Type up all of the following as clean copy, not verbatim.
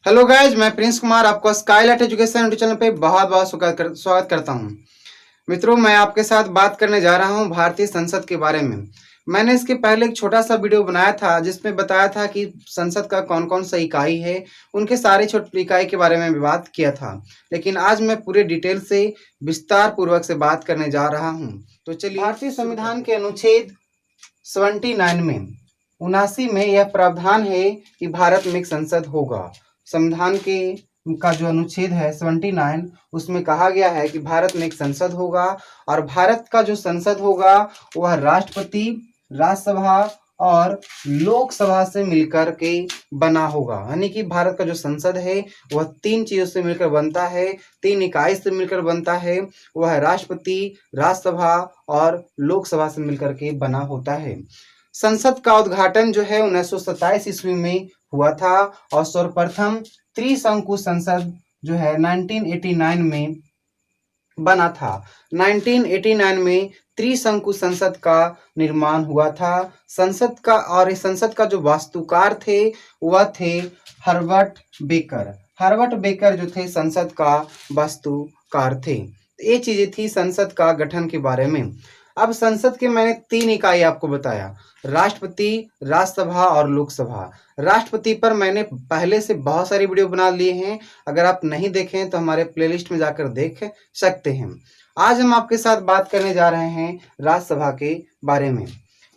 Hello guys, मैं Prince Kumar आपको Skylight education YouTube channel पे बहुत बहुत स्वागत करता हूं। मित्रों, मैं आपके साथ बात करने जा रहा हूं भारतीय संसद के बारे में। मैंने इसके पहले एक छोटा सा वीडियो बनाया था जिसमें बताया था कि संसद का कौन कौन सा इकाई है, उनके सारे छोटे इकाई के बारे में भी बात किया था। लेकिन आज मैं पूरे डिटेल से विस्तार पूर्वक से बात करने जा रहा हूँ। तो चलिए, भारतीय संविधान के अनुच्छेद 79 में 79 में यह प्रावधान है कि भारत में एक संसद होगा। संविधान के का जो अनुच्छेद है 79, उसमें कहा गया है कि भारत में एक संसद होगा और भारत का जो संसद होगा वह राष्ट्रपति, राज्यसभा और लोकसभा से मिलकर के बना होगा। यानी कि भारत का जो संसद है वह तीन चीजों से मिलकर बनता है, तीन इकाई से मिलकर बनता है। वह राष्ट्रपति, राज्यसभा और लोकसभा से मिलकर के बना होता है। संसद का उद्घाटन जो है 1927 ईस्वी में हुआ था और सर्वप्रथम त्रिशंकु संसद जो है 1989 में बना था। 1989 में त्रिशंकु संसद का निर्माण हुआ था। इस संसद का जो वास्तुकार थे वह थे हर्बर्ट बेकर। हर्बर्ट बेकर जो थे संसद का वास्तुकार थे। ये चीजें थी संसद का गठन के बारे में। अब संसद के मैंने तीन इकाई आपको बताया, राष्ट्रपति, राज्यसभा और लोकसभा। राष्ट्रपति पर मैंने पहले से बहुत सारी वीडियो बना लिए हैं, अगर आप नहीं देखें तो हमारे प्लेलिस्ट में जाकर देख सकते हैं। आज हम आपके साथ बात करने जा रहे हैं राज्यसभा के बारे में।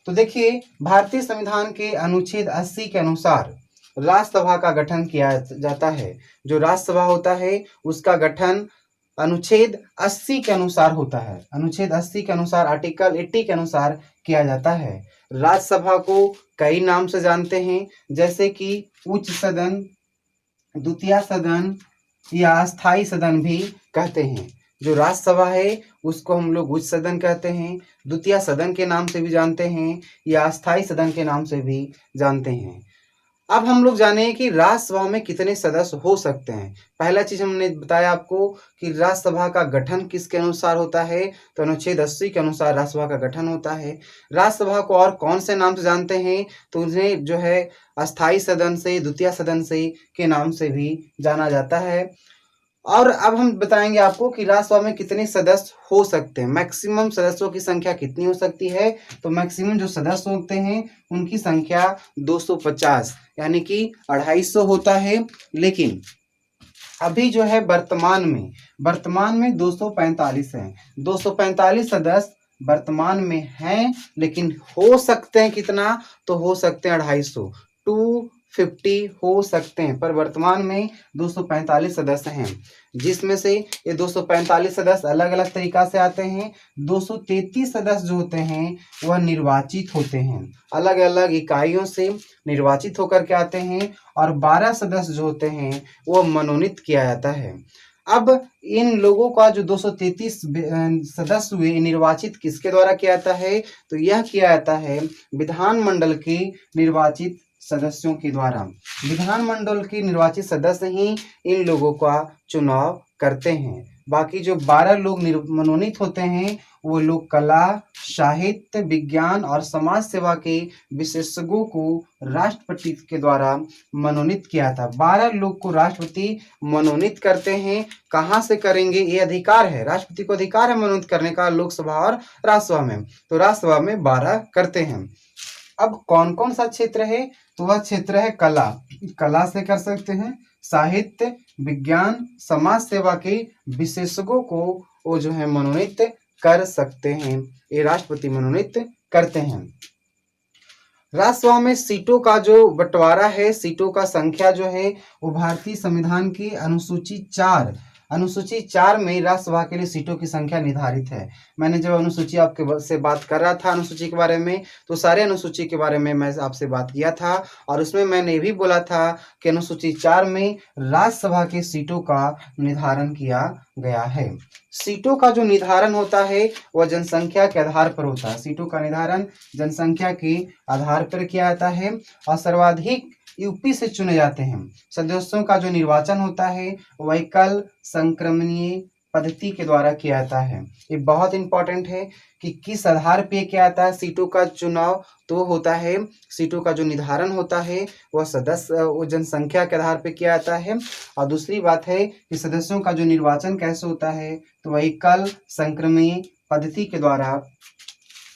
तो देखिए, भारतीय संविधान के अनुच्छेद 80 के अनुसार राज्यसभा का गठन किया जाता है। जो राज्यसभा होता है उसका गठन अनुच्छेद 80 के अनुसार होता है। अनुच्छेद 80 के अनुसार, आर्टिकल 80 के अनुसार किया जाता है। राज्यसभा को कई नाम से जानते हैं, जैसे कि उच्च सदन, द्वितीय सदन या स्थायी सदन भी कहते हैं। जो राज्यसभा है उसको हम लोग उच्च सदन कहते हैं, द्वितीय सदन के नाम से भी जानते हैं या स्थायी सदन के नाम से भी जानते हैं। अब हम लोग जाने कि राज्यसभा में कितने सदस्य हो सकते हैं। पहला चीज हमने बताया आपको कि राज्यसभा का गठन किसके अनुसार होता है, तो अनुच्छेद 80 के अनुसार राज्यसभा का गठन होता है। राज्यसभा को और कौन से नाम से जानते हैं, तो उन्हें जो है अस्थायी सदन से, द्वितीय सदन से के नाम से भी जाना जाता है। और अब हम बताएंगे आपको कि राज्यसभा में कितने सदस्य हो सकते हैं, मैक्सिमम सदस्यों की संख्या कितनी हो सकती है। तो मैक्सिमम जो सदस्य होते हैं उनकी संख्या 250 यानी कि 250 होता है। लेकिन अभी जो है वर्तमान में 245 हैं। 245 सदस्य वर्तमान में हैं, लेकिन हो सकते हैं कितना, तो हो सकते हैं 250, 250 हो सकते हैं, पर वर्तमान में 245 सदस्य हैं। जिसमें से ये 245 सदस्य अलग अलग तरीका से आते हैं। 233 सदस्य जो होते हैं वह निर्वाचित होते हैं, अलग अलग इकाइयों से निर्वाचित होकर के आते हैं। और 12 सदस्य जो होते हैं वो मनोनीत किया जाता है। अब इन लोगों का जो 233 सदस्य हुए, निर्वाचित किसके द्वारा किया जाता है, तो यह किया जाता है विधानमंडल के निर्वाचित सदस्यों के द्वारा। विधानमंडल के निर्वाचित सदस्य ही इन लोगों का चुनाव करते हैं। बाकी जो 12 लोग मनोनीत होते हैं वो लोग कला, साहित्य, विज्ञान और समाज सेवा के विशेषज्ञों को राष्ट्रपति के द्वारा मनोनीत किया था। 12 लोग को राष्ट्रपति मनोनीत करते हैं। कहाँ से करेंगे, ये अधिकार है, राष्ट्रपति को अधिकार है मनोनीत करने का लोकसभा और राज्यसभा में। तो राज्यसभा में 12 करते हैं। अब कौन कौन सा क्षेत्र है, तो वह क्षेत्र है कला से कर सकते हैं, साहित्य, विज्ञान, समाज सेवा के विशेषज्ञों को वो जो है मनोनीत कर सकते हैं। ये राष्ट्रपति मनोनीत करते हैं। राज्यसभा में सीटों का जो बंटवारा है, सीटों का संख्या जो है वो भारतीय संविधान की अनुसूची 4 में राज्यसभा के लिए सीटों की संख्या निर्धारित है। मैंने जब अनुसूची आपके से बात कर रहा था अनुसूची के बारे में, तो सारे अनुसूची के बारे में मैं आपसे बात किया था और उसमें मैंने ये भी बोला था कि अनुसूची 4 में राज्यसभा के सीटों का निर्धारण किया गया है। सीटों का जो निर्धारण होता है वह जनसंख्या के आधार पर होता है। सीटों का निर्धारण जनसंख्या के आधार पर किया जाता है और सर्वाधिक यूपी से चुने जाते हैं। सदस्यों का जो निर्वाचन होता है वह एकल, संक्रमणीय, पद्धति के द्वारा किया जाता है। ये बहुत इंपॉर्टेंट है कि किस आधार पे किया जाता है सीटों का चुनाव। तो होता है सीटों का जो निर्धारण होता है वह सदस्य वो जनसंख्या के आधार पे किया जाता है। और दूसरी बात है कि सदस्यों का जो निर्वाचन कैसे होता है, तो वही कल संक्रमणी पद्धति के द्वारा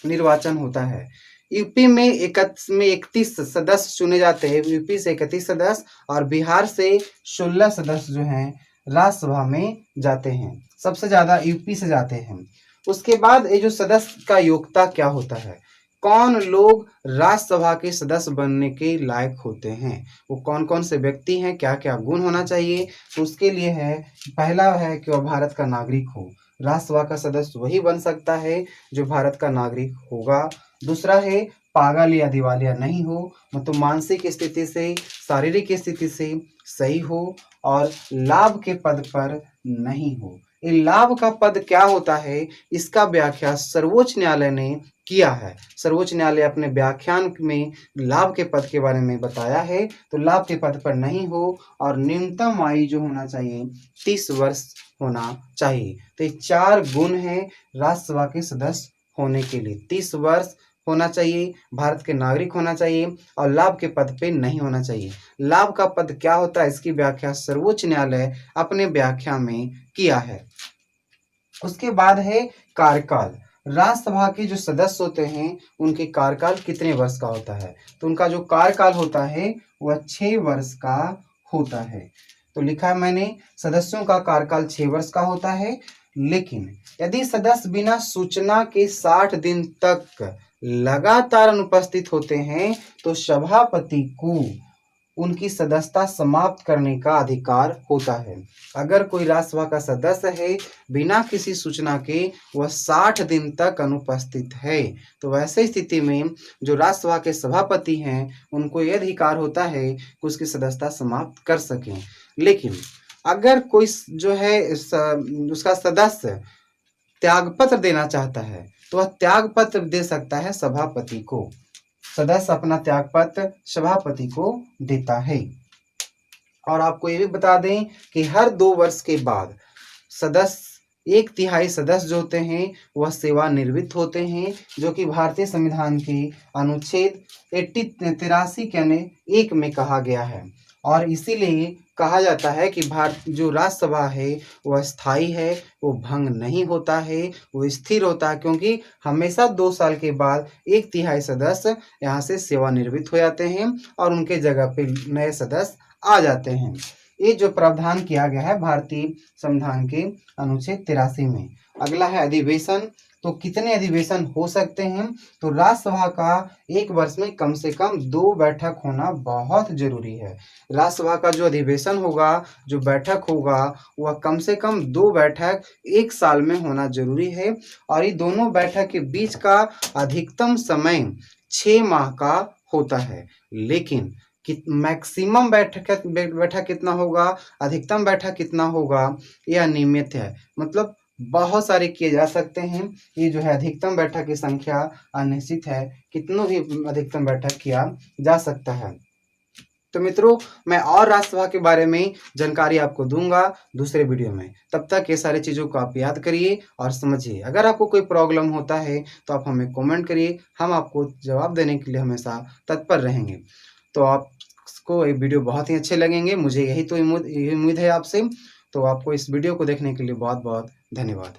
निर्वाचन होता है। यूपी में 31 सदस्य चुने जाते हैं, यूपी से 31 सदस्य और बिहार से 16 सदस्य जो हैं राज्यसभा में जाते हैं। सबसे ज़्यादा यूपी से जाते हैं। उसके बाद ये जो सदस्य का योग्यता क्या होता है, कौन लोग राज्यसभा के सदस्य बनने के लायक होते हैं, वो कौन कौन से व्यक्ति हैं, क्या क्या गुण होना चाहिए। तो उसके लिए है, पहला है कि वह भारत का नागरिक हो। राज्यसभा का सदस्य वही बन सकता है जो भारत का नागरिक होगा। दूसरा है पागल या दिवालिया नहीं हो, मतलब मानसिक स्थिति से शारीरिक स्थिति से सही हो और लाभ के पद पर नहीं हो। ये लाभ का पद क्या होता है, इसका व्याख्या सर्वोच्च न्यायालय ने किया है। सर्वोच्च न्यायालय अपने व्याख्यान में लाभ के पद के बारे में बताया है। तो लाभ के पद पर नहीं हो और न्यूनतम आयु जो होना चाहिए 30 वर्ष होना चाहिए। तो ये 4 गुण हैं राज्यसभा के सदस्य होने के लिए। 30 वर्ष होना चाहिए, भारत के नागरिक होना चाहिए और लाभ के पद पे नहीं होना चाहिए। लाभ का पद क्या होता है, इसकी व्याख्या सर्वोच्च न्यायालय अपने व्याख्या में किया है। उसके बाद है कार्यकाल। राज्यसभा के जो सदस्य होते हैं उनके कार्यकाल कितने वर्ष का होता है, तो उनका जो कार्यकाल होता है वह 6 वर्ष का होता है। तो लिखा है मैंने, सदस्यों का कार्यकाल 6 वर्ष का होता है। लेकिन यदि सदस्य बिना सूचना के 60 दिन तक लगातार अनुपस्थित होते हैं तो सभापति को उनकी सदस्यता समाप्त करने का अधिकार होता है। अगर कोई राज्यसभा का सदस्य है, बिना किसी सूचना के वह 60 दिन तक अनुपस्थित है, तो वैसे स्थिति में जो राज्यसभा के सभापति हैं उनको यह अधिकार होता है कि उसकी सदस्यता समाप्त कर सकें। लेकिन अगर कोई जो है उसका सदस्य त्यागपत्र देना चाहता है तो वह त्यागपत्र दे सकता है सभापति को। सदस्य अपना त्यागपत्र सभापति को देता है। और आपको ये भी बता दें कि हर 2 वर्ष के बाद सदस्य 1/3 सदस्य जो होते हैं वह सेवानिवृत्त होते हैं, जो कि भारतीय संविधान के अनुच्छेद 83 के यानी 1 में कहा गया है। और इसीलिए कहा जाता है कि भारत जो राज्यसभा है वह स्थायी है, वो भंग नहीं होता है, वो स्थिर होता है, क्योंकि हमेशा 2 साल के बाद 1/3 सदस्य यहाँ से सेवानिवृत्त हो जाते हैं और उनके जगह पे नए सदस्य आ जाते हैं। ये जो प्रावधान किया गया है भारतीय संविधान के अनुच्छेद 83 में। अगला है अधिवेशन। तो कितने अधिवेशन हो सकते हैं, तो राज्यसभा का 1 वर्ष में कम से कम 2 बैठक होना बहुत जरूरी है। राज्यसभा का जो अधिवेशन होगा, जो बैठक होगा, वह कम से कम 2 बैठक 1 साल में होना जरूरी है। और ये दोनों बैठक के बीच का अधिकतम समय 6 माह का होता है। लेकिन मैक्सिमम बैठक कितना होगा, अधिकतम बैठक कितना होगा, यह अनियमित है। मतलब बहुत सारे किए जा सकते हैं। ये जो है अधिकतम बैठक की संख्या अनिश्चित है, कितनों भी अधिकतम बैठक किया जा सकता है। तो मित्रों, मैं और राज्यसभा के बारे में जानकारी आपको दूंगा दूसरे वीडियो में। तब तक ये सारी चीज़ों को आप याद करिए और समझिए। अगर आपको कोई प्रॉब्लम होता है तो आप हमें कमेंट करिए, हम आपको जवाब देने के लिए हमेशा तत्पर रहेंगे। तो आपको ये वीडियो बहुत ही अच्छे लगेंगे, मुझे यही तो उम्मीद है आपसे। तो आपको इस वीडियो को देखने के लिए बहुत बहुत धन्यवाद।